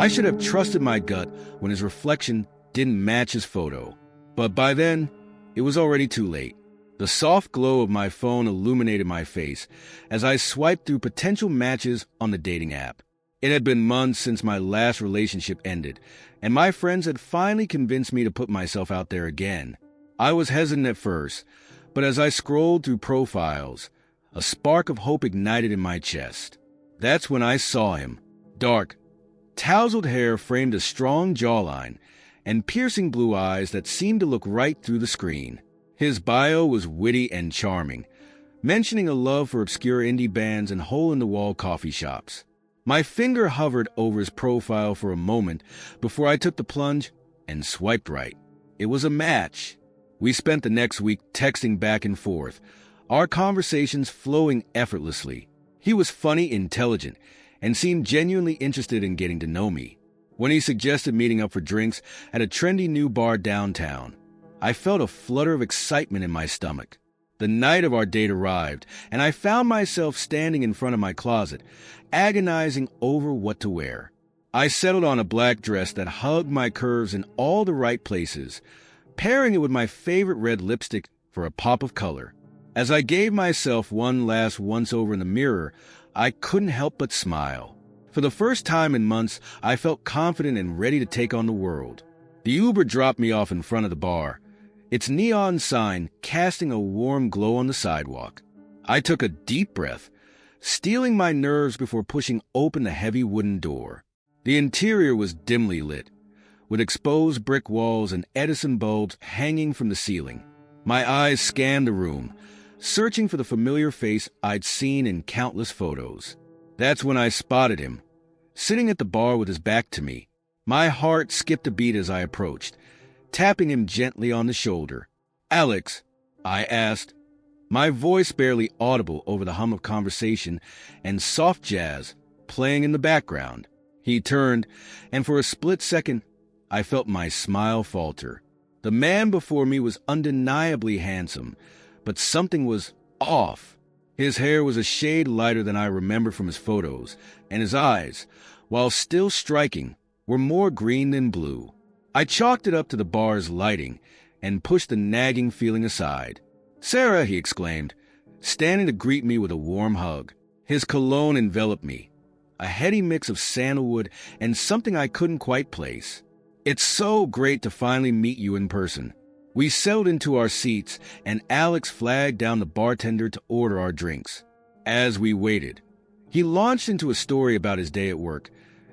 I should have trusted my gut when his reflection didn't match his photo. But by then, it was already too late. The soft glow of my phone illuminated my face as I swiped through potential matches on the dating app. It had been months since my last relationship ended, and my friends had finally convinced me to put myself out there again. I was hesitant at first, but as I scrolled through profiles, a spark of hope ignited in my chest. That's when I saw him. Dark, tousled hair framed a strong jawline, and piercing blue eyes that seemed to look right through the screen. His bio was witty and charming, mentioning a love for obscure indie bands and hole-in-the-wall coffee shops. My finger hovered over his profile for a moment before I took the plunge and swiped right. It was a match. We spent the next week texting back and forth, our conversations flowing effortlessly. He was funny, intelligent, and seemed genuinely interested in getting to know me. When he suggested meeting up for drinks at a trendy new bar downtown, I felt a flutter of excitement in my stomach. The night of our date arrived, and I found myself standing in front of my closet, agonizing over what to wear. I settled on a black dress that hugged my curves in all the right places, pairing it with my favorite red lipstick for a pop of color. As I gave myself one last once-over in the mirror, I couldn't help but smile. For the first time in months, I felt confident and ready to take on the world. The Uber dropped me off in front of the bar, its neon sign casting a warm glow on the sidewalk. I took a deep breath, steeling my nerves before pushing open the heavy wooden door. The interior was dimly lit, with exposed brick walls and Edison bulbs hanging from the ceiling. My eyes scanned the room, searching for the familiar face I'd seen in countless photos. That's when I spotted him, sitting at the bar with his back to me. My heart skipped a beat as I approached, tapping him gently on the shoulder. "Alex," I asked, my voice barely audible over the hum of conversation and soft jazz playing in the background. He turned, and for a split second, I felt my smile falter. The man before me was undeniably handsome, but something was off. His hair was a shade lighter than I remember from his photos, and his eyes, while still striking, were more green than blue. I chalked it up to the bar's lighting and pushed the nagging feeling aside. "Sarah," he exclaimed, standing to greet me with a warm hug. His cologne enveloped me, a heady mix of sandalwood and something I couldn't quite place. "It's so great to finally meet you in person." We settled into our seats, and Alex flagged down the bartender to order our drinks. As we waited, he launched into a story about his day at work,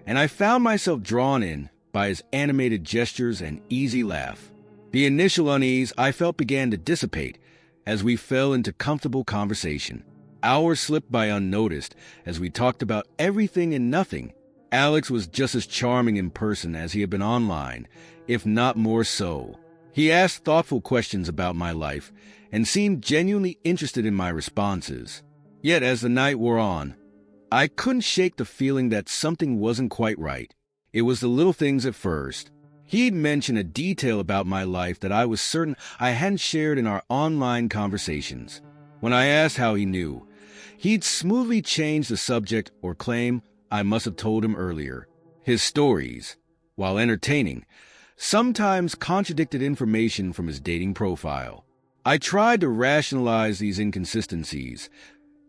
and I found myself drawn in by his animated gestures and easy laugh. The initial unease I felt began to dissipate as we fell into comfortable conversation. Hours slipped by unnoticed as we talked about everything and nothing. Alex was just as charming in person as he had been online, if not more so. He asked thoughtful questions about my life and seemed genuinely interested in my responses. Yet as the night wore on, I couldn't shake the feeling that something wasn't quite right. It was the little things at first. He'd mentioned a detail about my life that I was certain I hadn't shared in our online conversations. When I asked how he knew, he'd smoothly change the subject or claim I must have told him earlier. His stories, while entertaining, sometimes contradicted information from his dating profile. I tried to rationalize these inconsistencies,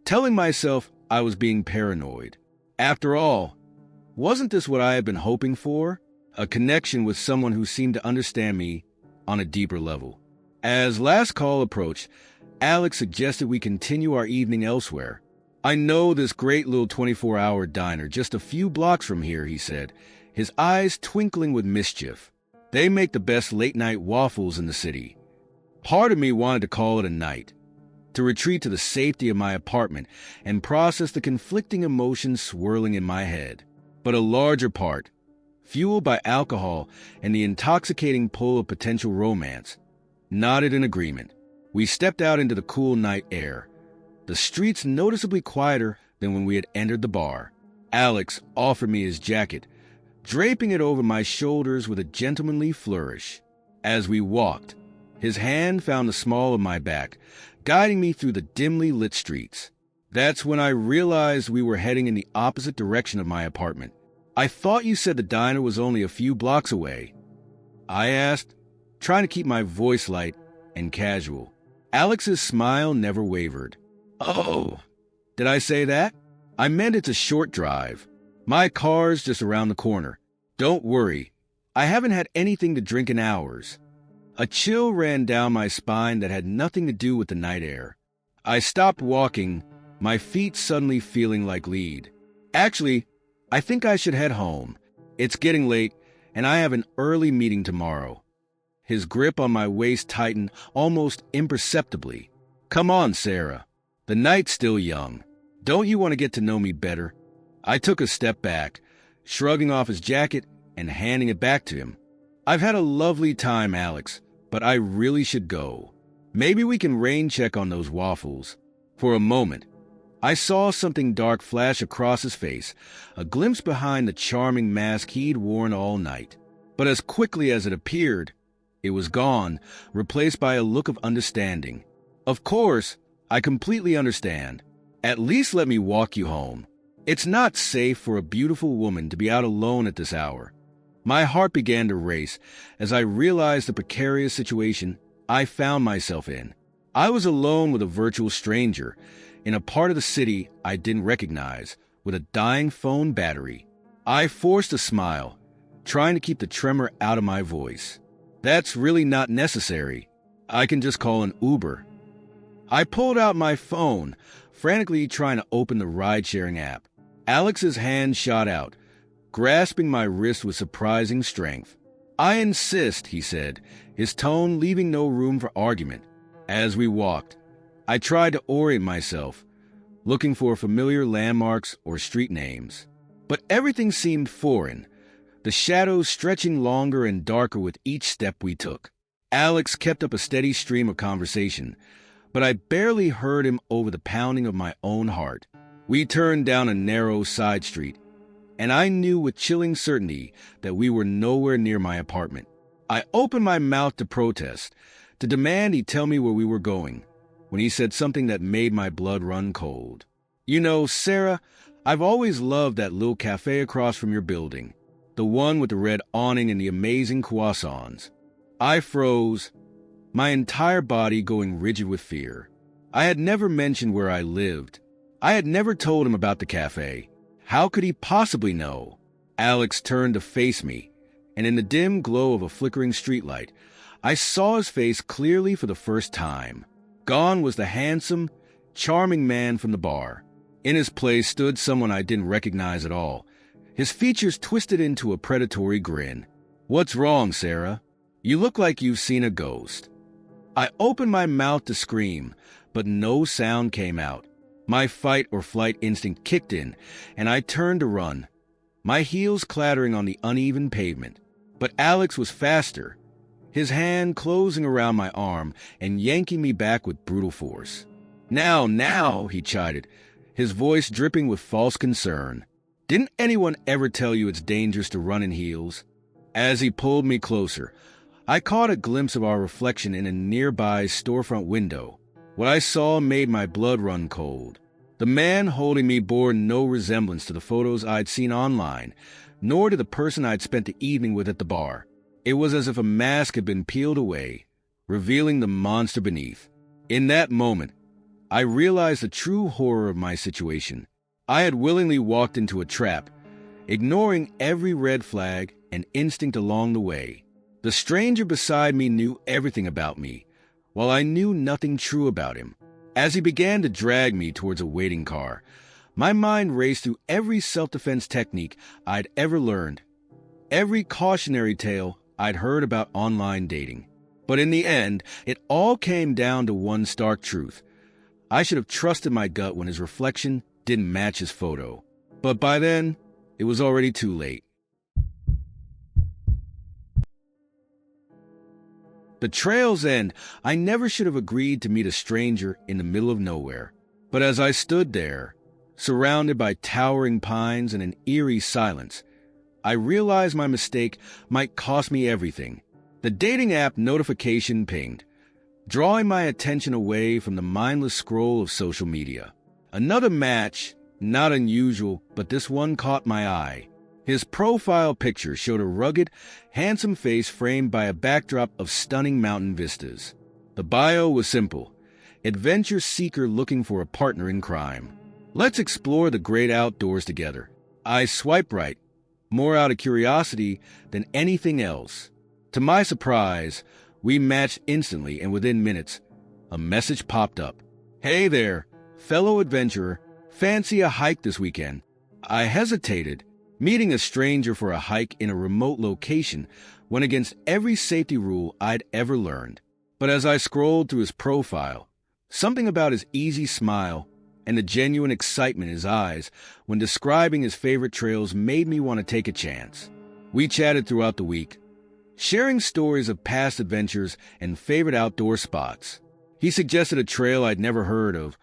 telling myself I was being paranoid. After all, wasn't this what I had been hoping for? A connection with someone who seemed to understand me on a deeper level. As last call approached, Alex suggested we continue our evening elsewhere. "I know this great little 24-hour diner just a few blocks from here," he said, his eyes twinkling with mischief. "They make the best late-night waffles in the city." Part of me wanted to call it a night, to retreat to the safety of my apartment and process the conflicting emotions swirling in my head. But a larger part, fueled by alcohol and the intoxicating pull of potential romance, nodded in agreement. We stepped out into the cool night air, the streets noticeably quieter than when we had entered the bar. Alex offered me his jacket, draping it over my shoulders with a gentlemanly flourish. As we walked, his hand found the small of my back, guiding me through the dimly lit streets. That's when I realized we were heading in the opposite direction of my apartment. I thought you said the diner was only a few blocks away, I asked, trying to keep my voice light and casual. Alex's smile never wavered. Oh, did I say that? I meant it's a short drive. My car's just around the corner. Don't worry, I haven't had anything to drink in hours. A chill ran down my spine that had nothing to do with the night air. I stopped walking, my feet suddenly feeling like lead. Actually, I think I should head home. It's getting late, and I have an early meeting tomorrow. His grip on my waist tightened almost imperceptibly. Come on, Sarah. The night's still young. Don't you want to get to know me better? I took a step back, shrugging off his jacket and handing it back to him. I've had a lovely time, Alex, but I really should go. Maybe we can rain check on those waffles. For a moment, I saw something dark flash across his face, a glimpse behind the charming mask he'd worn all night. But as quickly as it appeared, it was gone, replaced by a look of understanding. Of course, I completely understand. At least let me walk you home. It's not safe for a beautiful woman to be out alone at this hour. My heart began to race as I realized the precarious situation I found myself in. I was alone with a virtual stranger in a part of the city I didn't recognize, with a dying phone battery. I forced a smile, trying to keep the tremor out of my voice. That's really not necessary. I can just call an Uber. I pulled out my phone, frantically trying to open the ride-sharing app. Alex's hand shot out, grasping my wrist with surprising strength. I insist, he said, his tone leaving no room for argument. As we walked, I tried to orient myself, looking for familiar landmarks or street names. But everything seemed foreign, the shadows stretching longer and darker with each step we took. Alex kept up a steady stream of conversation, but I barely heard him over the pounding of my own heart. We turned down a narrow side street, and I knew with chilling certainty that we were nowhere near my apartment. I opened my mouth to protest, to demand he tell me where we were going, when he said something that made my blood run cold. You know, Sarah, I've always loved that little cafe across from your building, the one with the red awning and the amazing croissants. I froze, my entire body going rigid with fear. I had never mentioned where I lived. I had never told him about the cafe. How could he possibly know? Alex turned to face me, and in the dim glow of a flickering streetlight, I saw his face clearly for the first time. Gone was the handsome, charming man from the bar. In his place stood someone I didn't recognize at all, his features twisted into a predatory grin. What's wrong, Sarah? You look like you've seen a ghost. I opened my mouth to scream, but no sound came out. My fight or flight instinct kicked in, and I turned to run, my heels clattering on the uneven pavement. But Alex was faster, his hand closing around my arm and yanking me back with brutal force. Now, he chided, his voice dripping with false concern. Didn't anyone ever tell you it's dangerous to run in heels? As he pulled me closer, I caught a glimpse of our reflection in a nearby storefront window. What I saw made my blood run cold. The man holding me bore no resemblance to the photos I'd seen online, nor to the person I'd spent the evening with at the bar. It was as if a mask had been peeled away, revealing the monster beneath. In that moment, I realized the true horror of my situation. I had willingly walked into a trap, ignoring every red flag and instinct along the way. The stranger beside me knew everything about me, while I knew nothing true about him. As he began to drag me towards a waiting car, my mind raced through every self-defense technique I'd ever learned, every cautionary tale I'd heard about online dating. But in the end, it all came down to one stark truth. I should have trusted my gut when his reflection didn't match his photo. But by then, it was already too late. The trail's end, I never should have agreed to meet a stranger in the middle of nowhere. But as I stood there, surrounded by towering pines and an eerie silence, I realized my mistake might cost me everything. The dating app notification pinged, drawing my attention away from the mindless scroll of social media. Another match, not unusual, but this one caught my eye. His profile picture showed a rugged, handsome face framed by a backdrop of stunning mountain vistas. The bio was simple: adventure seeker looking for a partner in crime. Let's explore the great outdoors together. I swiped right, more out of curiosity than anything else. To my surprise, we matched instantly, and within minutes, a message popped up. "Hey there, fellow adventurer. Fancy a hike this weekend?" I hesitated. Meeting a stranger for a hike in a remote location went against every safety rule I'd ever learned. But as I scrolled through his profile, something about his easy smile and the genuine excitement in his eyes when describing his favorite trails made me want to take a chance. We chatted throughout the week, sharing stories of past adventures and favorite outdoor spots. He suggested a trail I'd never heard of,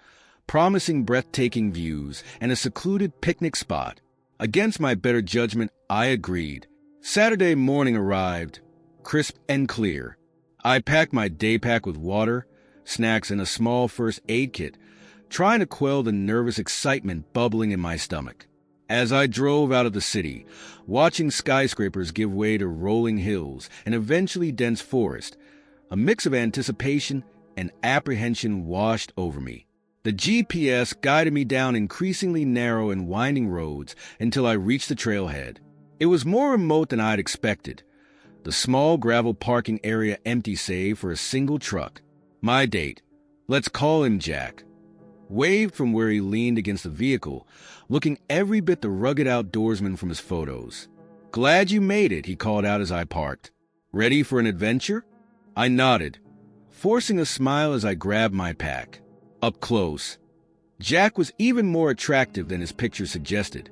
promising breathtaking views and a secluded picnic spot. Against my better judgment, I agreed. Saturday morning arrived, crisp and clear. I packed my day pack with water, snacks, and a small first aid kit, trying to quell the nervous excitement bubbling in my stomach. As I drove out of the city, watching skyscrapers give way to rolling hills and eventually dense forest, a mix of anticipation and apprehension washed over me. The GPS guided me down increasingly narrow and winding roads until I reached the trailhead. It was more remote than I'd expected, the small gravel parking area empty save for a single truck. My date, let's call him Jack, waved from where he leaned against the vehicle, looking every bit the rugged outdoorsman from his photos. "Glad you made it," he called out as I parked. "Ready for an adventure?" I nodded, forcing a smile as I grabbed my pack. Up close, Jack was even more attractive than his picture suggested,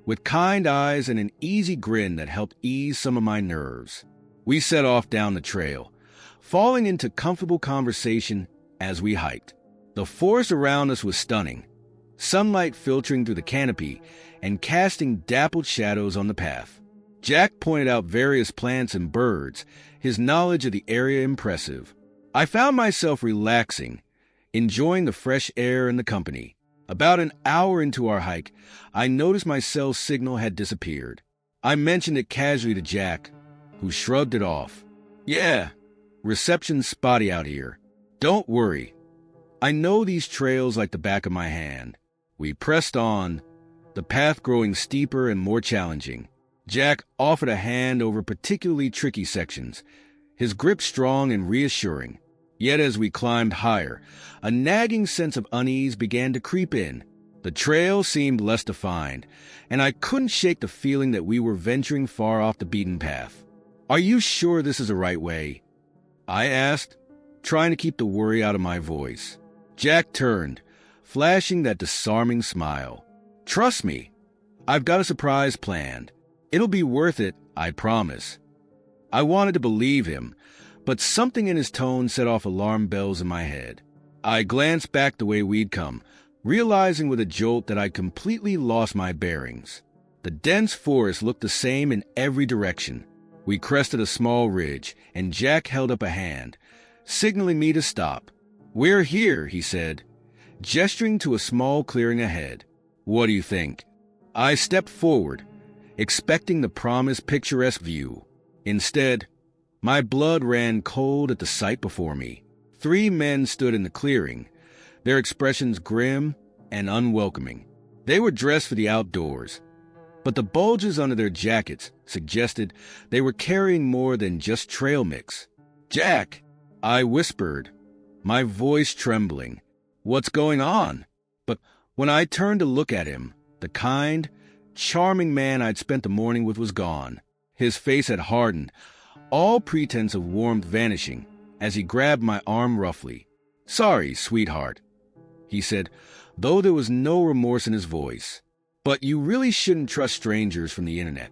with kind eyes and an easy grin that helped ease some of my nerves. We set off down the trail, falling into comfortable conversation as we hiked. The forest around us was stunning, sunlight filtering through the canopy and casting dappled shadows on the path. Jack pointed out various plants and birds, his knowledge of the area impressive. I found myself relaxing, enjoying the fresh air and the company. About an hour into our hike, I noticed my cell signal had disappeared. I mentioned it casually to Jack, who shrugged it off. "Yeah, reception's spotty out here. Don't worry. I know these trails like the back of my hand." We pressed on, the path growing steeper and more challenging. Jack offered a hand over particularly tricky sections, his grip strong and reassuring. Yet as we climbed higher, a nagging sense of unease began to creep in. The trail seemed less defined, and I couldn't shake the feeling that we were venturing far off the beaten path. "Are you sure this is the right way?" I asked, trying to keep the worry out of my voice. Jack turned, flashing that disarming smile. "Trust me, I've got a surprise planned. It'll be worth it, I promise." I wanted to believe him, but something in his tone set off alarm bells in my head. I glanced back the way we'd come, realizing with a jolt that I'd completely lost my bearings. The dense forest looked the same in every direction. We crested a small ridge, and Jack held up a hand, signaling me to stop. "We're here," he said, gesturing to a small clearing ahead. "What do you think?" I stepped forward, expecting the promised picturesque view. Instead, my blood ran cold at the sight before me. 3 men stood in the clearing, their expressions grim and unwelcoming. They were dressed for the outdoors, but the bulges under their jackets suggested they were carrying more than just trail mix. "Jack," I whispered, my voice trembling. "What's going on?" But when I turned to look at him, the kind, charming man I'd spent the morning with was gone. His face had hardened, all pretense of warmth vanishing, as he grabbed my arm roughly. "Sorry, sweetheart," he said, though there was no remorse in his voice. "But you really shouldn't trust strangers from the internet."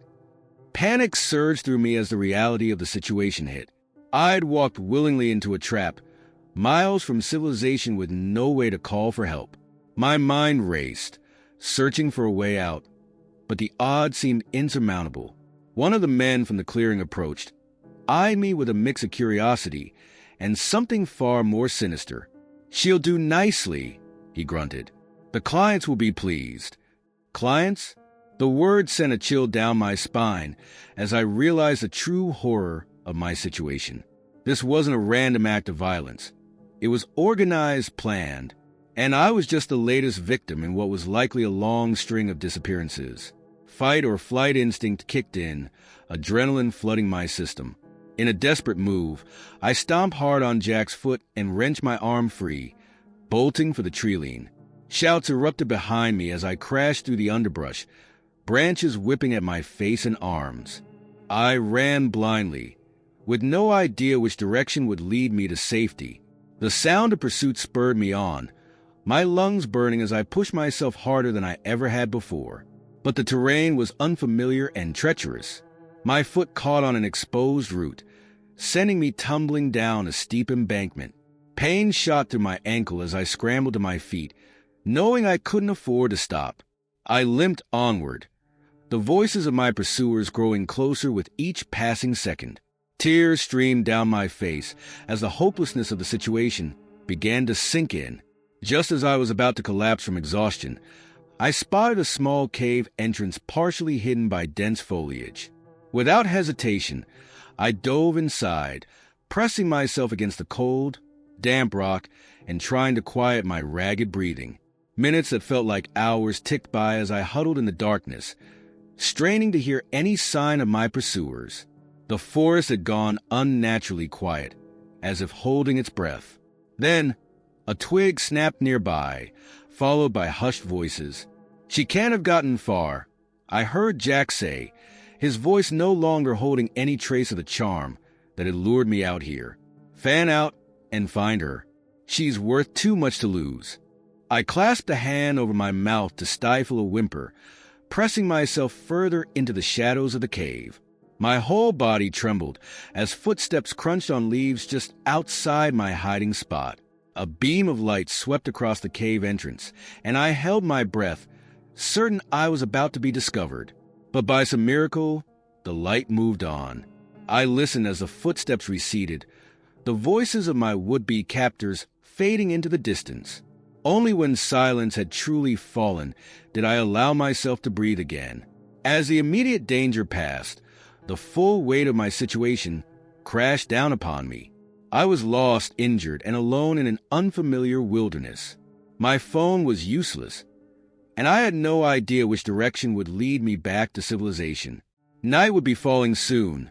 Panic surged through me as the reality of the situation hit. I'd walked willingly into a trap, miles from civilization with no way to call for help. My mind raced, searching for a way out, but the odds seemed insurmountable. One of the men from the clearing approached, eyed me with a mix of curiosity and something far more sinister. "She'll do nicely," he grunted. "The clients will be pleased." "Clients?" The word sent a chill down my spine as I realized the true horror of my situation. This wasn't a random act of violence. It was organized, planned, and I was just the latest victim in what was likely a long string of disappearances. Fight or flight instinct kicked in, adrenaline flooding my system. In a desperate move, I stomped hard on Jack's foot and wrenched my arm free, bolting for the tree-line. Shouts erupted behind me as I crashed through the underbrush, branches whipping at my face and arms. I ran blindly, with no idea which direction would lead me to safety. The sound of pursuit spurred me on, my lungs burning as I pushed myself harder than I ever had before. But the terrain was unfamiliar and treacherous. My foot caught on an exposed root, sending me tumbling down a steep embankment. Pain shot through my ankle as I scrambled to my feet, knowing I couldn't afford to stop. I limped onward, the voices of my pursuers growing closer with each passing second. Tears streamed down my face as the hopelessness of the situation began to sink in. Just as I was about to collapse from exhaustion, I spotted a small cave entrance partially hidden by dense foliage. Without hesitation, I dove inside, pressing myself against the cold, damp rock and trying to quiet my ragged breathing. Minutes that felt like hours ticked by as I huddled in the darkness, straining to hear any sign of my pursuers. The forest had gone unnaturally quiet, as if holding its breath. Then, a twig snapped nearby, followed by hushed voices. "She can't have gotten far," I heard Jack say, his voice no longer holding any trace of the charm that had lured me out here. "Fan out and find her. She's worth too much to lose." I clasped a hand over my mouth to stifle a whimper, pressing myself further into the shadows of the cave. My whole body trembled as footsteps crunched on leaves just outside my hiding spot. A beam of light swept across the cave entrance, and I held my breath, certain I was about to be discovered. But by some miracle, the light moved on. I listened as the footsteps receded, the voices of my would-be captors fading into the distance. Only when silence had truly fallen did I allow myself to breathe again. As the immediate danger passed, the full weight of my situation crashed down upon me. I was lost, injured, and alone in an unfamiliar wilderness. My phone was useless, and I had no idea which direction would lead me back to civilization. Night would be falling soon,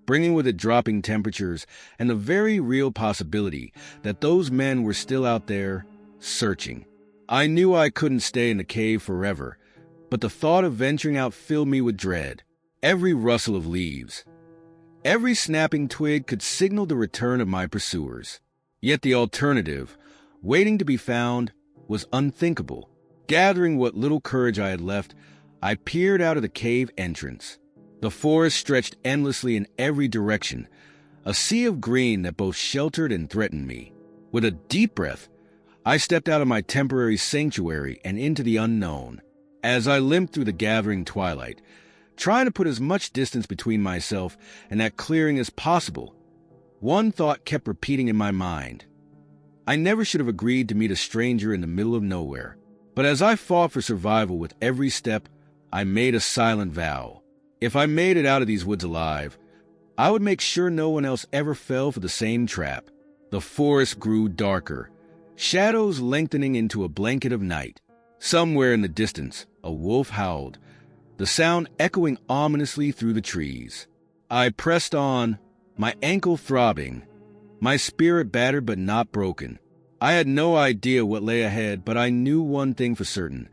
bringing with it dropping temperatures and the very real possibility that those men were still out there, searching. I knew I couldn't stay in the cave forever, but the thought of venturing out filled me with dread. Every rustle of leaves, every snapping twig could signal the return of my pursuers. Yet the alternative, waiting to be found, was unthinkable. Gathering what little courage I had left, I peered out of the cave entrance. The forest stretched endlessly in every direction, a sea of green that both sheltered and threatened me. With a deep breath, I stepped out of my temporary sanctuary and into the unknown. As I limped through the gathering twilight, trying to put as much distance between myself and that clearing as possible, one thought kept repeating in my mind. I never should have agreed to meet a stranger in the middle of nowhere. But as I fought for survival with every step, I made a silent vow. If I made it out of these woods alive, I would make sure no one else ever fell for the same trap. The forest grew darker, shadows lengthening into a blanket of night. Somewhere in the distance, a wolf howled, the sound echoing ominously through the trees. I pressed on, my ankle throbbing, my spirit battered but not broken. I had no idea what lay ahead, but I knew one thing for certain.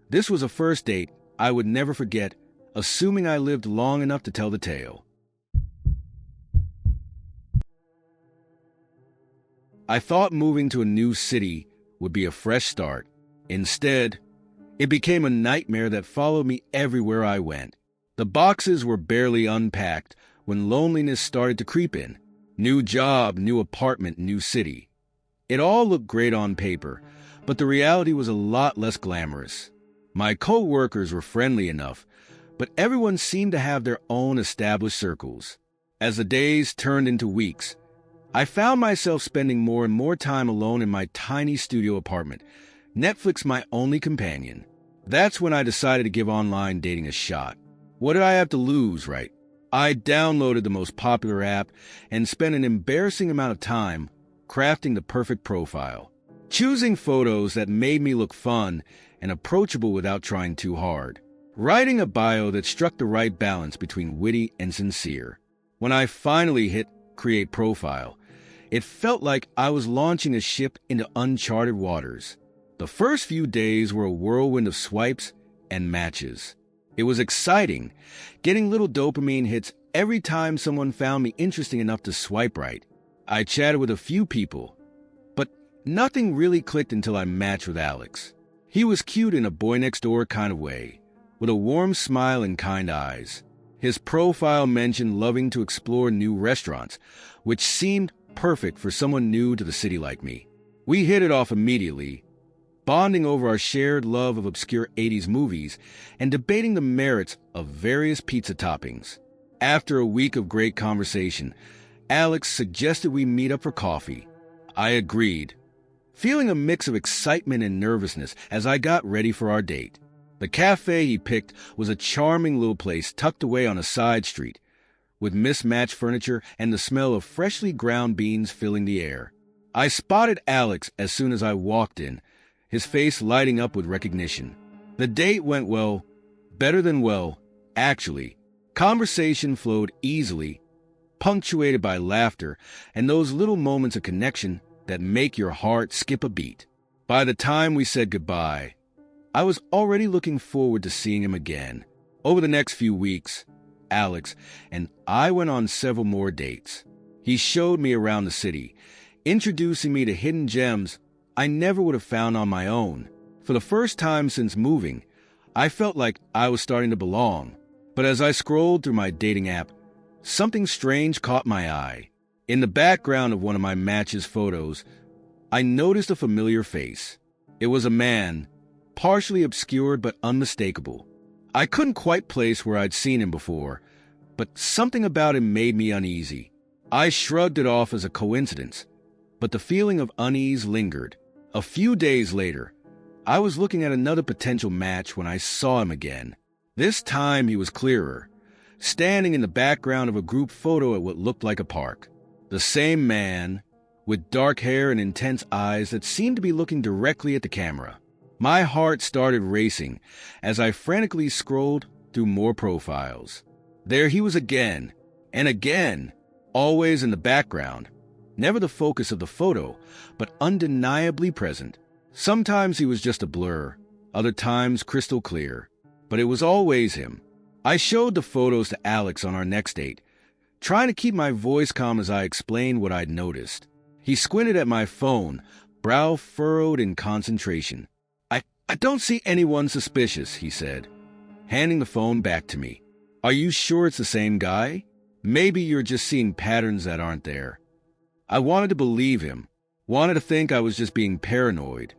This was a first date I would never forget, assuming I lived long enough to tell the tale. I thought moving to a new city would be a fresh start. Instead, it became a nightmare that followed me everywhere I went. The boxes were barely unpacked when loneliness started to creep in. New job, new apartment, new city. It all looked great on paper, but the reality was a lot less glamorous. My co-workers were friendly enough, but everyone seemed to have their own established circles. As the days turned into weeks, I found myself spending more and more time alone in my tiny studio apartment, Netflix my only companion. That's when I decided to give online dating a shot. What did I have to lose, right? I downloaded the most popular app and spent an embarrassing amount of time crafting the perfect profile, choosing photos that made me look fun and approachable without trying too hard, writing a bio that struck the right balance between witty and sincere. When I finally hit create profile, it felt like I was launching a ship into uncharted waters. The first few days were a whirlwind of swipes and matches. It was exciting, getting little dopamine hits every time someone found me interesting enough to swipe right. I chatted with a few people, but nothing really clicked until I matched with Alex. He was cute in a boy-next-door kind of way, with a warm smile and kind eyes. His profile mentioned loving to explore new restaurants, which seemed perfect for someone new to the city like me. We hit it off immediately, bonding over our shared love of obscure 80s movies and debating the merits of various pizza toppings. After a week of great conversation, Alex suggested we meet up for coffee. I agreed, feeling a mix of excitement and nervousness as I got ready for our date. The cafe he picked was a charming little place tucked away on a side street, with mismatched furniture and the smell of freshly ground beans filling the air. I spotted Alex as soon as I walked in, his face lighting up with recognition. The date went well, better than well, actually. Conversation flowed easily, punctuated by laughter and those little moments of connection that make your heart skip a beat. By the time we said goodbye, I was already looking forward to seeing him again. Over the next few weeks, Alex and I went on several more dates. He showed me around the city, introducing me to hidden gems I never would have found on my own. For the first time since moving, I felt like I was starting to belong. But as I scrolled through my dating app, something strange caught my eye. In the background of one of my matches photos, I noticed a familiar face. It was a man, partially obscured but unmistakable. I couldn't quite place where I'd seen him before, but something about him made me uneasy. I shrugged it off as a coincidence, but the feeling of unease lingered. A few days later, I was looking at another potential match when I saw him again. This time he was clearer, standing in the background of a group photo at what looked like a park. The same man, with dark hair and intense eyes that seemed to be looking directly at the camera. My heart started racing as I frantically scrolled through more profiles. There he was again, and again, always in the background, never the focus of the photo, but undeniably present. Sometimes he was just a blur, other times crystal clear, but it was always him. I showed the photos to Alex on our next date, trying to keep my voice calm as I explained what I'd noticed. He squinted at my phone, brow furrowed in concentration. I don't see anyone suspicious, he said, handing the phone back to me. Are you sure it's the same guy? Maybe you're just seeing patterns that aren't there. I wanted to believe him, wanted to think I was just being paranoid,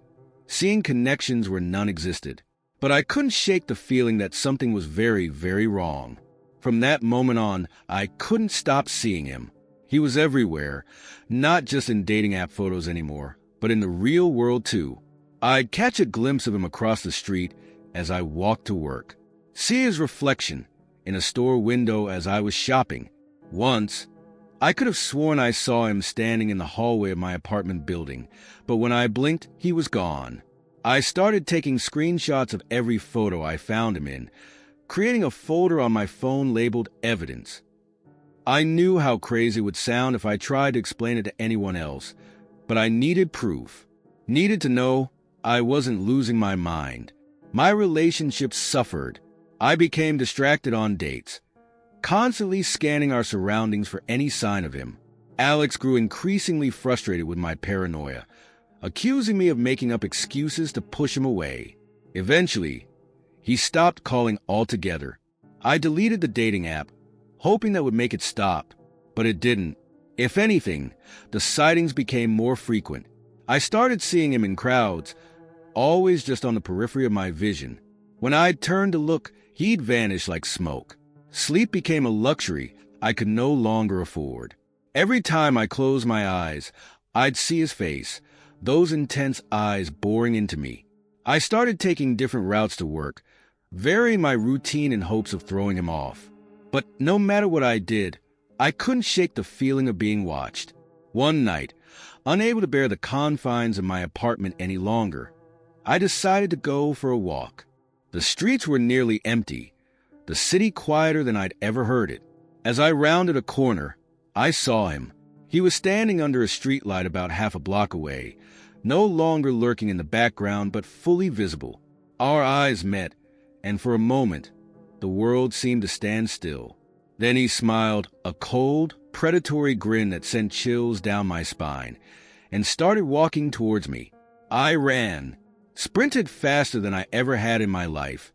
seeing connections where none existed. But I couldn't shake the feeling that something was very, very wrong. From that moment on, I couldn't stop seeing him. He was everywhere, not just in dating app photos anymore, but in the real world too. I'd catch a glimpse of him across the street as I walked to work, see his reflection in a store window as I was shopping. Once, I could have sworn I saw him standing in the hallway of my apartment building, but when I blinked, he was gone. I started taking screenshots of every photo I found him in, creating a folder on my phone labeled Evidence. I knew how crazy it would sound if I tried to explain it to anyone else, but I needed proof, needed to know I wasn't losing my mind. My relationship suffered. I became distracted on dates, constantly scanning our surroundings for any sign of him. Alex grew increasingly frustrated with my paranoia, accusing me of making up excuses to push him away. Eventually, he stopped calling altogether. I deleted the dating app, hoping that would make it stop, but it didn't. If anything, the sightings became more frequent. I started seeing him in crowds, always just on the periphery of my vision. When I'd turned to look, he'd vanish like smoke. Sleep became a luxury I could no longer afford. Every time I closed my eyes, I'd see his face, those intense eyes boring into me. I started taking different routes to work, varying my routine in hopes of throwing him off. But no matter what I did, I couldn't shake the feeling of being watched. One night, unable to bear the confines of my apartment any longer, I decided to go for a walk. The streets were nearly empty, the city quieter than I'd ever heard it. As I rounded a corner, I saw him. He was standing under a streetlight about half a block away, no longer lurking in the background but fully visible. Our eyes met, and for a moment, the world seemed to stand still. Then he smiled, a cold, predatory grin that sent chills down my spine, and started walking towards me. I ran, sprinted faster than I ever had in my life,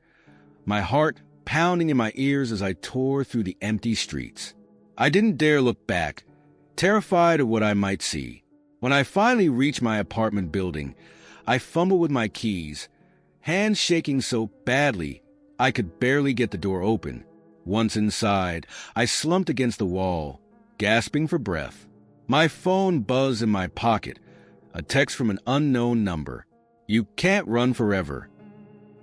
my heart pounding in my ears as I tore through the empty streets. I didn't dare look back, terrified of what I might see. When I finally reached my apartment building, I fumbled with my keys, hands shaking so badly I could barely get the door open. Once inside, I slumped against the wall, gasping for breath. My phone buzzed in my pocket, a text from an unknown number. "You can't run forever."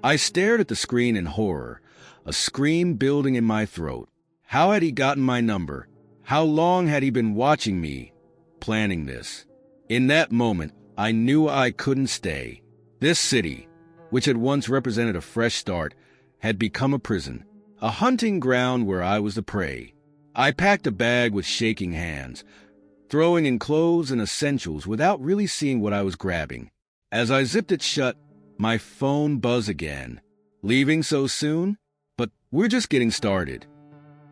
I stared at the screen in horror, a scream building in my throat. How had he gotten my number? How long had he been watching me, planning this? In that moment, I knew I couldn't stay. This city, which had once represented a fresh start, had become a prison, a hunting ground where I was the prey. I packed a bag with shaking hands, throwing in clothes and essentials without really seeing what I was grabbing. As I zipped it shut, my phone buzzed again. "Leaving so soon? But we're just getting started."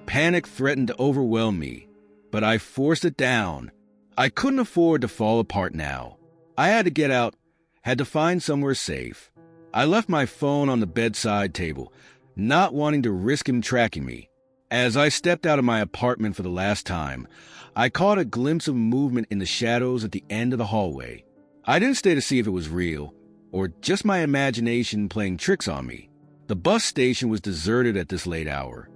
Panic threatened to overwhelm me, but I forced it down. I couldn't afford to fall apart now. I had to get out, had to find somewhere safe. I left my phone on the bedside table, not wanting to risk him tracking me. As I stepped out of my apartment for the last time, I caught a glimpse of movement in the shadows at the end of the hallway. I didn't stay to see if it was real, or just my imagination playing tricks on me. The bus station was deserted at this late hour.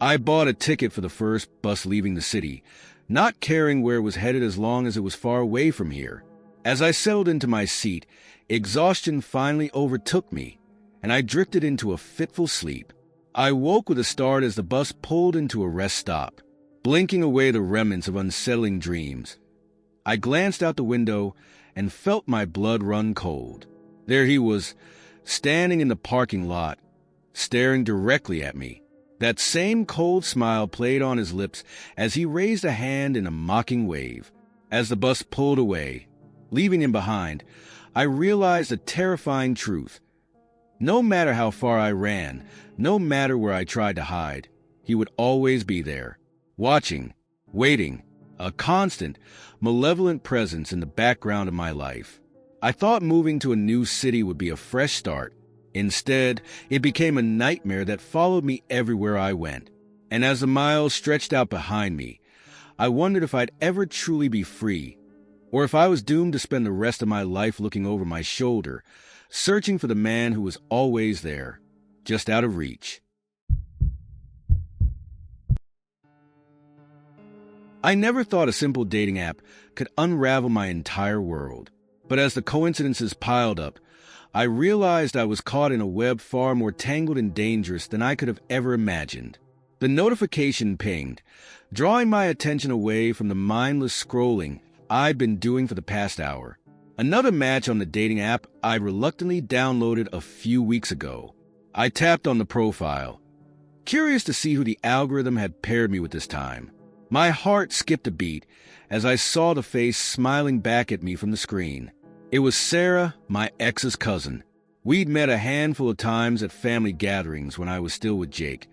I bought a ticket for the first bus leaving the city, not caring where it was headed as long as it was far away from here. As I settled into my seat, exhaustion finally overtook me, and I drifted into a fitful sleep. I woke with a start as the bus pulled into a rest stop, blinking away the remnants of unsettling dreams. I glanced out the window and felt my blood run cold. There he was, standing in the parking lot, staring directly at me. That same cold smile played on his lips as he raised a hand in a mocking wave. As the bus pulled away, leaving him behind, I realized a terrifying truth. No matter how far I ran, no matter where I tried to hide, he would always be there, watching, waiting, a constant, malevolent presence in the background of my life. I thought moving to a new city would be a fresh start. Instead, it became a nightmare that followed me everywhere I went. And as the miles stretched out behind me, I wondered if I'd ever truly be free, or if I was doomed to spend the rest of my life looking over my shoulder, searching for the man who was always there, just out of reach. I never thought a simple dating app could unravel my entire world. But as the coincidences piled up, I realized I was caught in a web far more tangled and dangerous than I could have ever imagined. The notification pinged, drawing my attention away from the mindless scrolling I'd been doing for the past hour. Another match on the dating app I reluctantly downloaded a few weeks ago. I tapped on the profile, curious to see who the algorithm had paired me with this time. My heart skipped a beat as I saw the face smiling back at me from the screen. It was Sarah, my ex's cousin. We'd met a handful of times at family gatherings when I was still with Jake,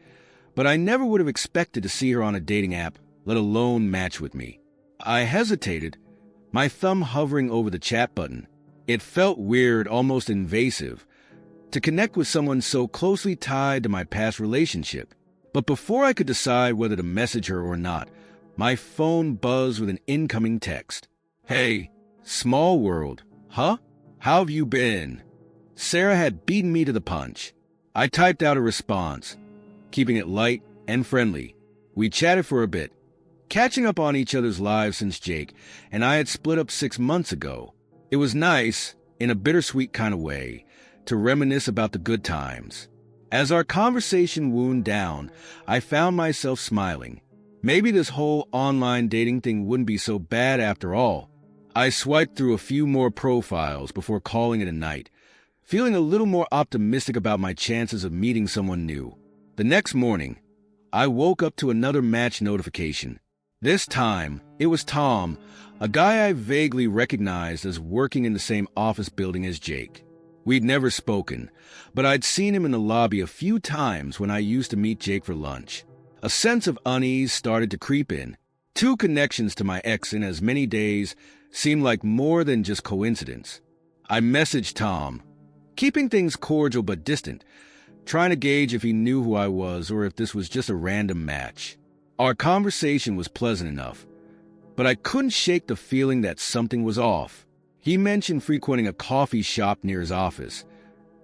but I never would have expected to see her on a dating app, let alone match with me. I hesitated, my thumb hovering over the chat button. It felt weird, almost invasive, to connect with someone so closely tied to my past relationship. But before I could decide whether to message her or not, my phone buzzed with an incoming text. "Hey, small world. Huh? How have you been?" Sarah had beaten me to the punch. I typed out a response, keeping it light and friendly. We chatted for a bit, catching up on each other's lives since Jake and I had split up 6 months ago. It was nice, in a bittersweet kind of way, to reminisce about the good times. As our conversation wound down, I found myself smiling. Maybe this whole online dating thing wouldn't be so bad after all. I swiped through a few more profiles before calling it a night, feeling a little more optimistic about my chances of meeting someone new. The next morning, I woke up to another match notification. This time, it was Tom, a guy I vaguely recognized as working in the same office building as Jake. We'd never spoken, but I'd seen him in the lobby a few times when I used to meet Jake for lunch. A sense of unease started to creep in. Two connections to my ex in as many days seemed like more than just coincidence. I messaged Tom, keeping things cordial but distant, trying to gauge if he knew who I was or if this was just a random match. Our conversation was pleasant enough, but I couldn't shake the feeling that something was off. He mentioned frequenting a coffee shop near his office,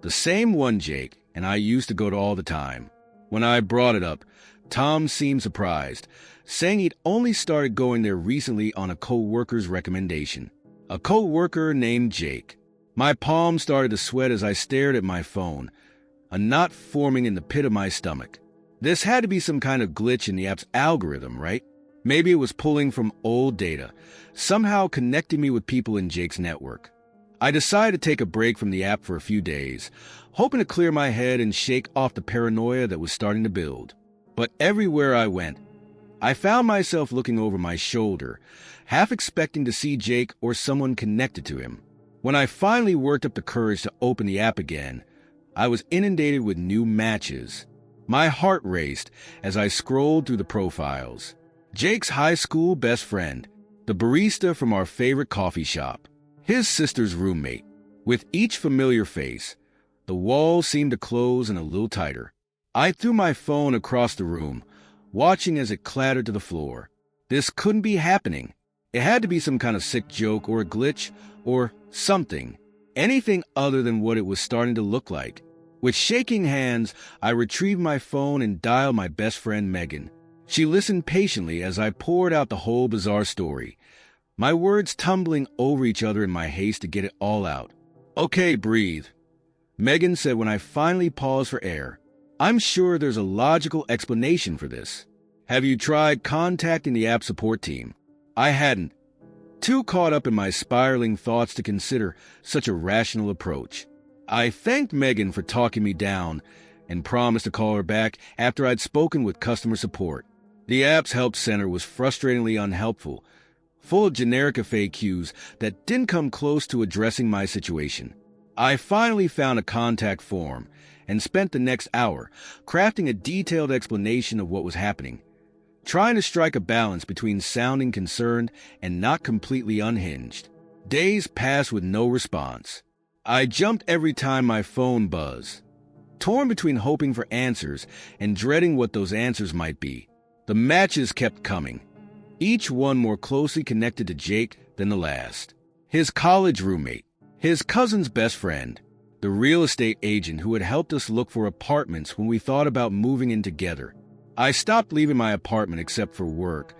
the same one Jake and I used to go to all the time. When I brought it up, Tom seemed surprised, saying he'd only started going there recently on a co-worker's recommendation. A co-worker named Jake. My palms started to sweat as I stared at my phone, a knot forming in the pit of my stomach. This had to be some kind of glitch in the app's algorithm, right? Maybe it was pulling from old data, somehow connecting me with people in Jake's network. I decided to take a break from the app for a few days, hoping to clear my head and shake off the paranoia that was starting to build. But everywhere I went, I found myself looking over my shoulder, half expecting to see Jake or someone connected to him. When I finally worked up the courage to open the app again, I was inundated with new matches. My heart raced as I scrolled through the profiles. Jake's high school best friend, the barista from our favorite coffee shop, his sister's roommate. With each familiar face, the walls seemed to close in a little tighter. I threw my phone across the room, watching as it clattered to the floor. This couldn't be happening. It had to be some kind of sick joke or a glitch or something. Anything other than what it was starting to look like. With shaking hands, I retrieved my phone and dialed my best friend Megan. She listened patiently as I poured out the whole bizarre story, my words tumbling over each other in my haste to get it all out. "Okay, breathe," Megan said when I finally paused for air. "I'm sure there's a logical explanation for this. Have you tried contacting the app support team?" I hadn't, too caught up in my spiraling thoughts to consider such a rational approach. I thanked Megan for talking me down and promised to call her back after I'd spoken with customer support. The app's help center was frustratingly unhelpful, full of generic FAQs that didn't come close to addressing my situation. I finally found a contact form and spent the next hour crafting a detailed explanation of what was happening, trying to strike a balance between sounding concerned and not completely unhinged. Days passed with no response. I jumped every time my phone buzzed, torn between hoping for answers and dreading what those answers might be. The matches kept coming, each one more closely connected to Jake than the last. His college roommate, his cousin's best friend, the real estate agent who had helped us look for apartments when we thought about moving in together. I stopped leaving my apartment except for work,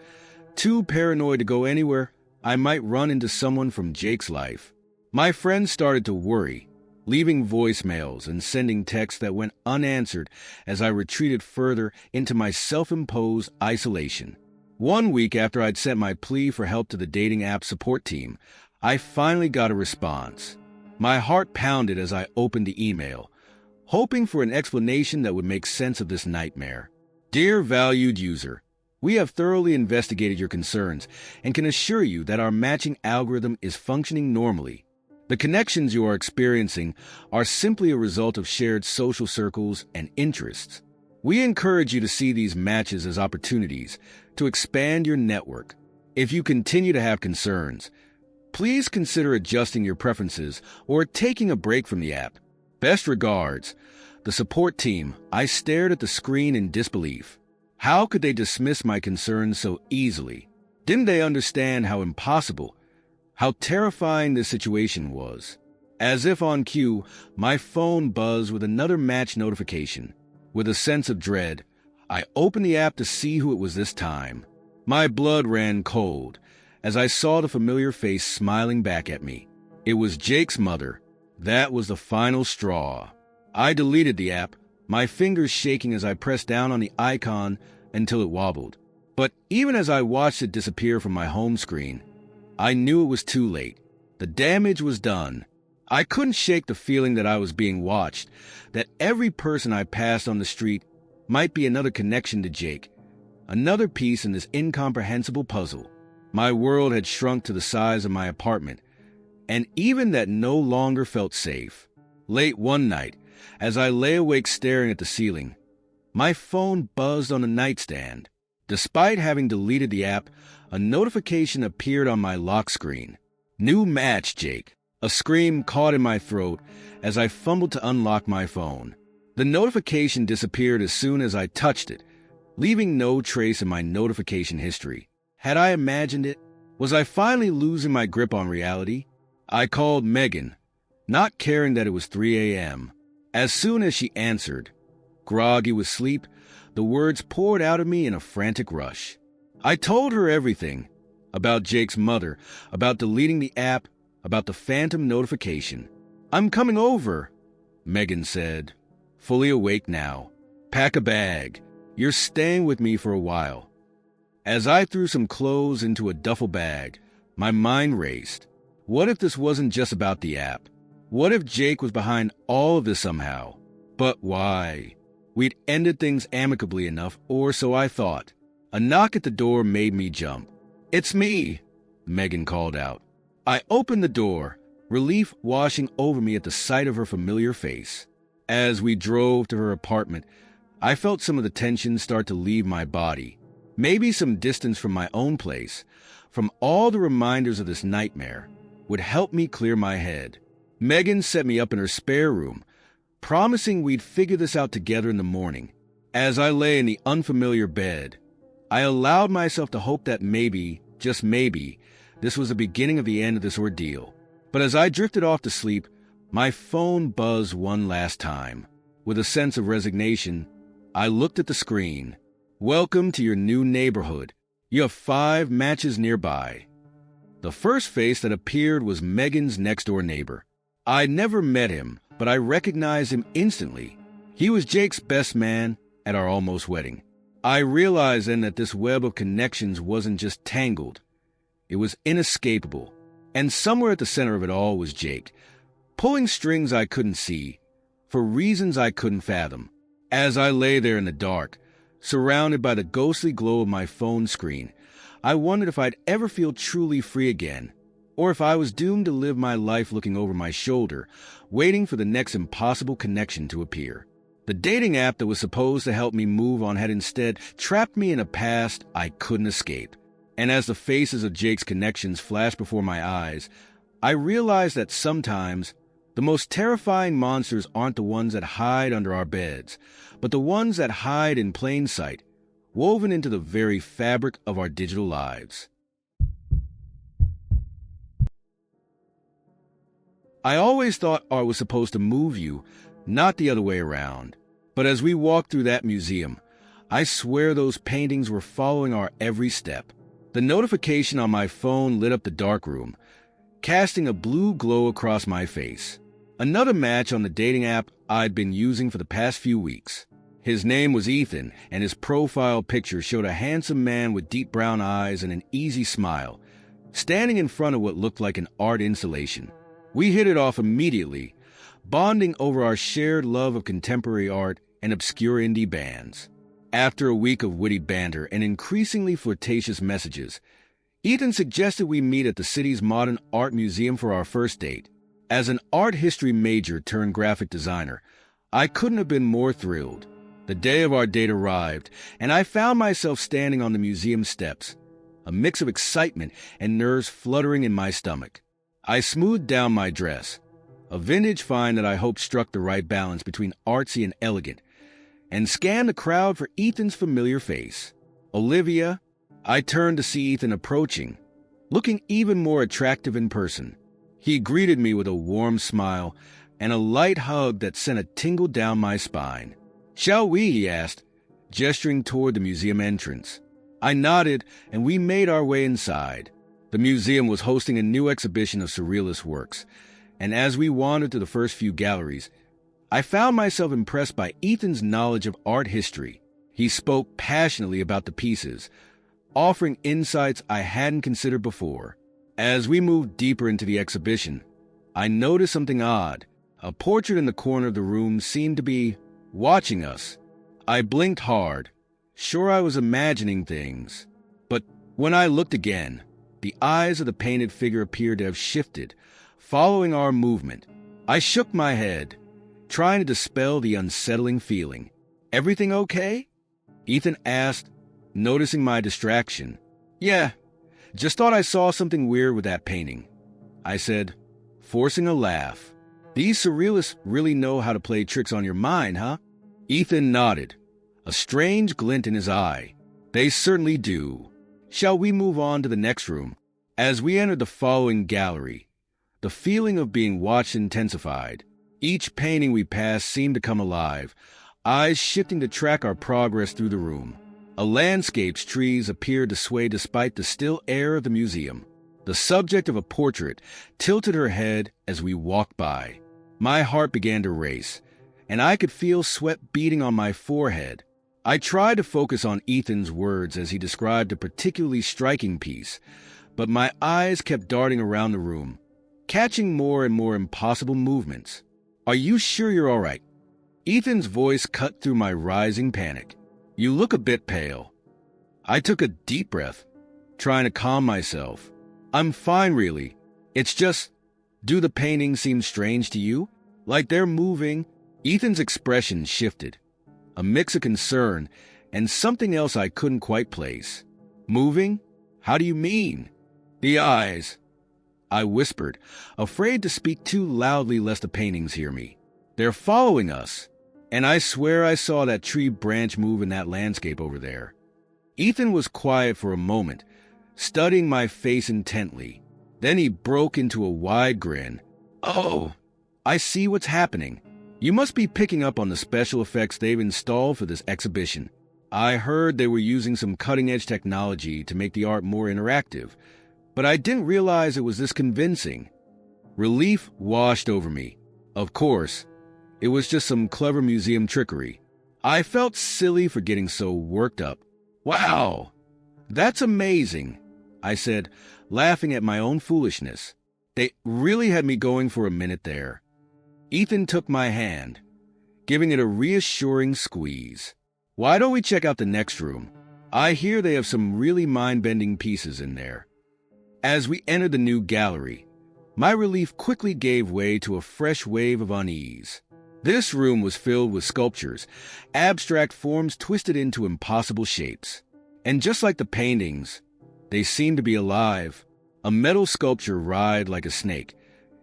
too paranoid to go anywhere I might run into someone from Jake's life. My friends started to worry, leaving voicemails and sending texts that went unanswered as I retreated further into my self-imposed isolation. 1 week after I'd sent my plea for help to the dating app support team, I finally got a response. My heart pounded as I opened the email, hoping for an explanation that would make sense of this nightmare. "Dear valued user, we have thoroughly investigated your concerns and can assure you that our matching algorithm is functioning normally. The connections you are experiencing are simply a result of shared social circles and interests. We encourage you to see these matches as opportunities to expand your network. If you continue to have concerns, please consider adjusting your preferences or taking a break from the app. Best regards, the support team." I stared at the screen in disbelief. How could they dismiss my concerns so easily? Didn't they understand how impossible, how terrifying this situation was? As if on cue, my phone buzzed with another match notification. With a sense of dread, I opened the app to see who it was this time. My blood ran cold as I saw the familiar face smiling back at me. It was Jake's mother, That was the final straw. I deleted the app, my fingers shaking as I pressed down on the icon until it wobbled. But even as I watched it disappear from my home screen, I knew it was too late. The damage was done. I couldn't shake the feeling that I was being watched, that every person I passed on the street might be another connection to Jake, another piece in this incomprehensible puzzle. My world had shrunk to the size of my apartment, and even that no longer felt safe. Late one night, as I lay awake staring at the ceiling, my phone buzzed on the nightstand. Despite having deleted the app, a notification appeared on my lock screen. New match, Jake. A scream caught in my throat as I fumbled to unlock my phone. The notification disappeared as soon as I touched it, leaving no trace in my notification history. Had I imagined it? Was I finally losing my grip on reality? I called Megan, not caring that it was 3 a.m. As soon as she answered, groggy with sleep, the words poured out of me in a frantic rush. I told her everything, about Jake's mother, about deleting the app, about the phantom notification. "I'm coming over," Megan said, fully awake now. "Pack a bag. You're staying with me for a while." As I threw some clothes into a duffel bag, my mind raced. What if this wasn't just about the app? What if Jake was behind all of this somehow? But why? We'd ended things amicably enough, or so I thought. A knock at the door made me jump. "It's me," Megan called out. I opened the door, relief washing over me at the sight of her familiar face. As we drove to her apartment, I felt some of the tension start to leave my body. Maybe some distance from my own place, from all the reminders of this nightmare, would help me clear my head. Megan set me up in her spare room, promising we'd figure this out together in the morning. As I lay in the unfamiliar bed, I allowed myself to hope that maybe, just maybe, this was the beginning of the end of this ordeal. But as I drifted off to sleep, my phone buzzed one last time. With a sense of resignation, I looked at the screen. "Welcome to your new neighborhood. You have 5 matches nearby." The first face that appeared was Megan's next-door neighbor. I'd never met him, but I recognized him instantly. He was Jake's best man at our almost wedding. I realized then that this web of connections wasn't just tangled. It was inescapable. And somewhere at the center of it all was Jake, pulling strings I couldn't see, for reasons I couldn't fathom. As I lay there in the dark, surrounded by the ghostly glow of my phone screen, I wondered if I'd ever feel truly free again, or if I was doomed to live my life looking over my shoulder, waiting for the next impossible connection to appear. The dating app that was supposed to help me move on had instead trapped me in a past I couldn't escape. And as the faces of Jake's connections flashed before my eyes, I realized that sometimes the most terrifying monsters aren't the ones that hide under our beds, but the ones that hide in plain sight, woven into the very fabric of our digital lives. I always thought art was supposed to move you, not the other way around. But as we walked through that museum, I swear those paintings were following our every step. The notification on my phone lit up the darkroom, casting a blue glow across my face. Another match on the dating app I'd been using for the past few weeks. His name was Ethan, and his profile picture showed a handsome man with deep brown eyes and an easy smile, standing in front of what looked like an art installation. We hit it off immediately, bonding over our shared love of contemporary art and obscure indie bands. After a week of witty banter and increasingly flirtatious messages, Ethan suggested we meet at the city's modern art museum for our first date. As an art history major turned graphic designer, I couldn't have been more thrilled. The day of our date arrived, and I found myself standing on the museum steps, a mix of excitement and nerves fluttering in my stomach. I smoothed down my dress, a vintage find that I hoped struck the right balance between artsy and elegant, and scanned the crowd for Ethan's familiar face. Olivia. I turned to see Ethan approaching, looking even more attractive in person. He greeted me with a warm smile and a light hug that sent a tingle down my spine. "Shall we?" he asked, gesturing toward the museum entrance. I nodded, and we made our way inside. The museum was hosting a new exhibition of surrealist works, and as we wandered through the first few galleries, I found myself impressed by Ethan's knowledge of art history. He spoke passionately about the pieces, offering insights I hadn't considered before. As we moved deeper into the exhibition, I noticed something odd. A portrait in the corner of the room seemed to be watching us. I blinked hard, sure I was imagining things. But when I looked again, the eyes of the painted figure appeared to have shifted, following our movement. I shook my head, trying to dispel the unsettling feeling. "Everything okay?" Ethan asked, noticing my distraction. "Yeah, just thought I saw something weird with that painting," I said, forcing a laugh. "These surrealists really know how to play tricks on your mind, huh?" Ethan nodded, a strange glint in his eye. "They certainly do. Shall we move on to the next room?" As we entered the following gallery, the feeling of being watched intensified. Each painting we passed seemed to come alive, eyes shifting to track our progress through the room. A landscape's trees appeared to sway despite the still air of the museum. The subject of a portrait tilted her head as we walked by. My heart began to race, and I could feel sweat beading on my forehead. I tried to focus on Ethan's words as he described a particularly striking piece, but my eyes kept darting around the room, catching more and more impossible movements. "Are you sure you're all right?" Ethan's voice cut through my rising panic. "You look a bit pale." I took a deep breath, trying to calm myself. "I'm fine, really. It's just, do the paintings seem strange to you? Like they're moving?" Ethan's expression shifted, a mix of concern and something else I couldn't quite place. "Moving? How do you mean?" "The eyes," I whispered, afraid to speak too loudly lest the paintings hear me. "They're following us. And I swear I saw that tree branch move in that landscape over there." Ethan was quiet for a moment, studying my face intently. Then he broke into a wide grin. "Oh, I see what's happening. You must be picking up on the special effects they've installed for this exhibition. I heard they were using some cutting-edge technology to make the art more interactive, but I didn't realize it was this convincing." Relief washed over me. Of course, it was just some clever museum trickery. I felt silly for getting so worked up. "Wow, that's amazing," I said, laughing at my own foolishness. They really had me going for a minute there. Ethan took my hand, giving it a reassuring squeeze. "Why don't we check out the next room? I hear they have some really mind-bending pieces in there." As we entered the new gallery, my relief quickly gave way to a fresh wave of unease. This room was filled with sculptures, abstract forms twisted into impossible shapes. And just like the paintings, they seemed to be alive. A metal sculpture writhed like a snake,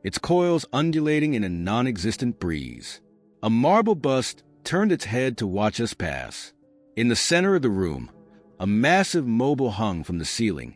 its coils undulating in a non-existent breeze. A marble bust turned its head to watch us pass. In the center of the room, a massive mobile hung from the ceiling,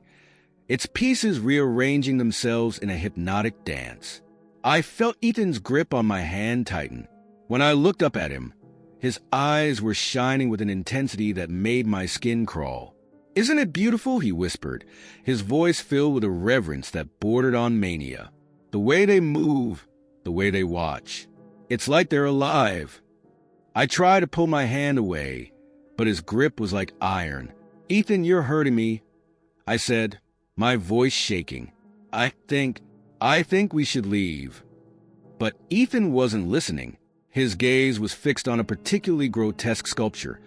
its pieces rearranging themselves in a hypnotic dance. I felt Ethan's grip on my hand tighten. When I looked up at him, his eyes were shining with an intensity that made my skin crawl. "Isn't it beautiful?" he whispered, his voice filled with a reverence that bordered on mania. "The way they move, the way they watch. It's like they're alive." I tried to pull my hand away, but his grip was like iron. "Ethan, you're hurting me," I said, my voice shaking. I think we should leave." But Ethan wasn't listening. His gaze was fixed on a particularly grotesque sculpture,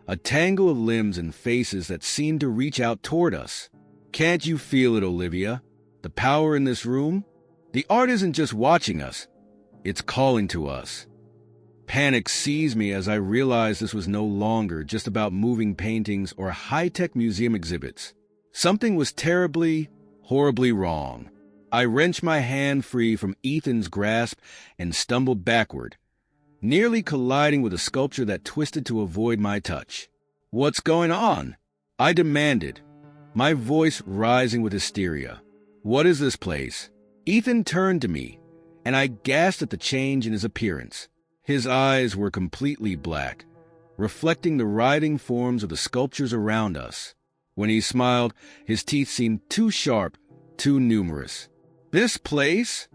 a tangle of limbs and faces that seemed to reach out toward us. "Can't you feel it, Olivia? The power in this room? The art isn't just watching us, it's calling to us." Panic seized me as I realized this was no longer just about moving paintings or high-tech museum exhibits. Something was terribly, horribly wrong. I wrenched my hand free from Ethan's grasp and stumbled backward, nearly colliding with a sculpture that twisted to avoid my touch. "What's going on?" I demanded, my voice rising with hysteria. "What is this place?" Ethan turned to me, and I gasped at the change in his appearance. His eyes were completely black, reflecting the writhing forms of the sculptures around us. When he smiled, his teeth seemed too sharp, too numerous. "This place?"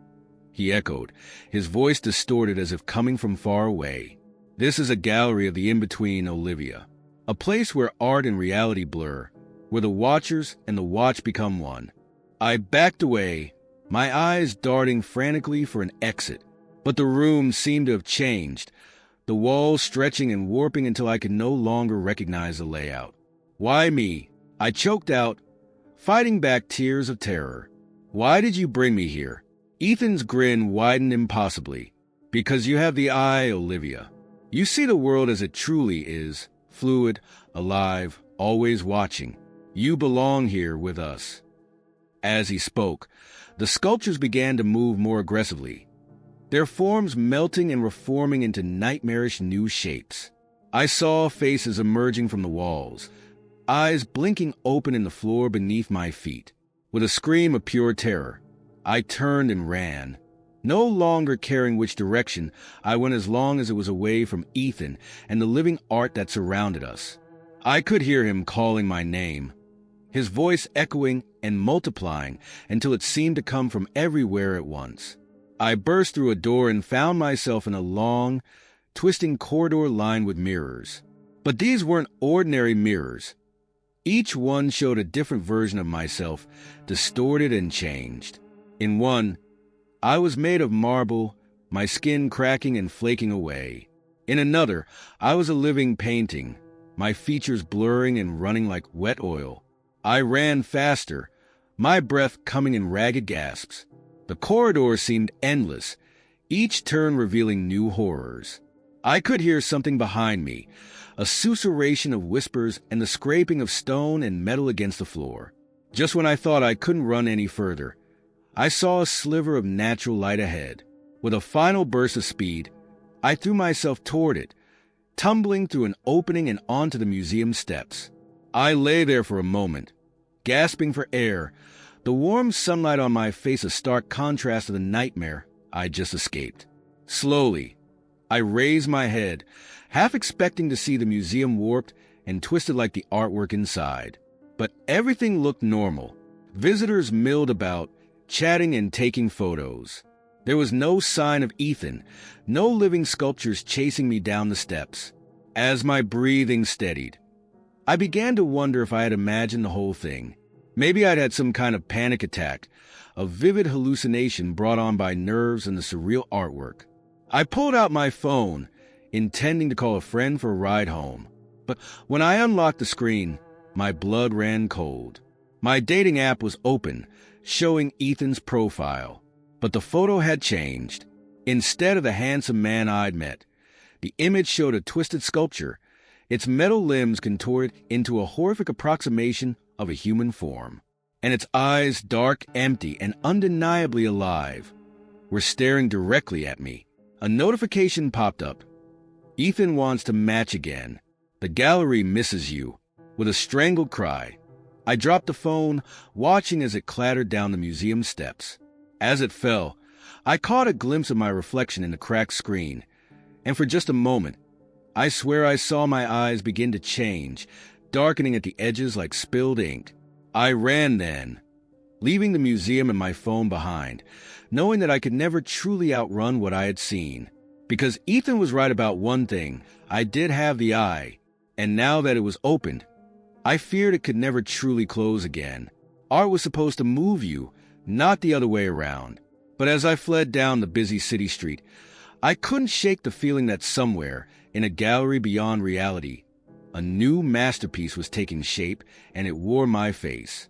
he echoed, his voice distorted as if coming from far away. "This is a gallery of the in-between, Olivia. A place where art and reality blur, where the watchers and the watch become one." I backed away, my eyes darting frantically for an exit. But the room seemed to have changed, the walls stretching and warping until I could no longer recognize the layout. "Why me?" I choked out, fighting back tears of terror. "Why did you bring me here?" Ethan's grin widened impossibly. "Because you have the eye, Olivia. You see the world as it truly is, fluid, alive, always watching. You belong here with us." As he spoke, the sculptures began to move more aggressively, their forms melting and reforming into nightmarish new shapes. I saw faces emerging from the walls, eyes blinking open in the floor beneath my feet. With a scream of pure terror, I turned and ran, no longer caring which direction I went as long as it was away from Ethan and the living art that surrounded us. I could hear him calling my name, his voice echoing and multiplying until it seemed to come from everywhere at once. I burst through a door and found myself in a long, twisting corridor lined with mirrors. But these weren't ordinary mirrors. Each one showed a different version of myself, distorted and changed. In one, I was made of marble, my skin cracking and flaking away. In another, I was a living painting, my features blurring and running like wet oil. I ran faster, my breath coming in ragged gasps. The corridor seemed endless, each turn revealing new horrors. I could hear something behind me, a susurration of whispers and the scraping of stone and metal against the floor. Just when I thought I couldn't run any further, I saw a sliver of natural light ahead. With a final burst of speed, I threw myself toward it, tumbling through an opening and onto the museum steps. I lay there for a moment, gasping for air, the warm sunlight on my face a stark contrast to the nightmare I just escaped. Slowly, I raised my head, half expecting to see the museum warped and twisted like the artwork inside. But everything looked normal. Visitors milled about, chatting and taking photos. There was no sign of Ethan, no living sculptures chasing me down the steps. As my breathing steadied, I began to wonder if I had imagined the whole thing. Maybe I'd had some kind of panic attack, a vivid hallucination brought on by nerves and the surreal artwork. I pulled out my phone, intending to call a friend for a ride home. But when I unlocked the screen, my blood ran cold. My dating app was open, showing Ethan's profile. But the photo had changed. Instead of the handsome man I'd met, the image showed a twisted sculpture, its metal limbs contorted into a horrific approximation of a human form. And its eyes, dark, empty, and undeniably alive, were staring directly at me. A notification popped up. "Ethan wants to match again. The gallery misses you." With a strangled cry, I dropped the phone, watching as it clattered down the museum steps. As it fell, I caught a glimpse of my reflection in the cracked screen, and for just a moment, I swear I saw my eyes begin to change, darkening at the edges like spilled ink. I ran then, leaving the museum and my phone behind, knowing that I could never truly outrun what I had seen. Because Ethan was right about one thing, I did have the eye, and now that it was opened, I feared it could never truly close again. Art was supposed to move you, not the other way around. But as I fled down the busy city street, I couldn't shake the feeling that somewhere, in a gallery beyond reality, a new masterpiece was taking shape, and it wore my face.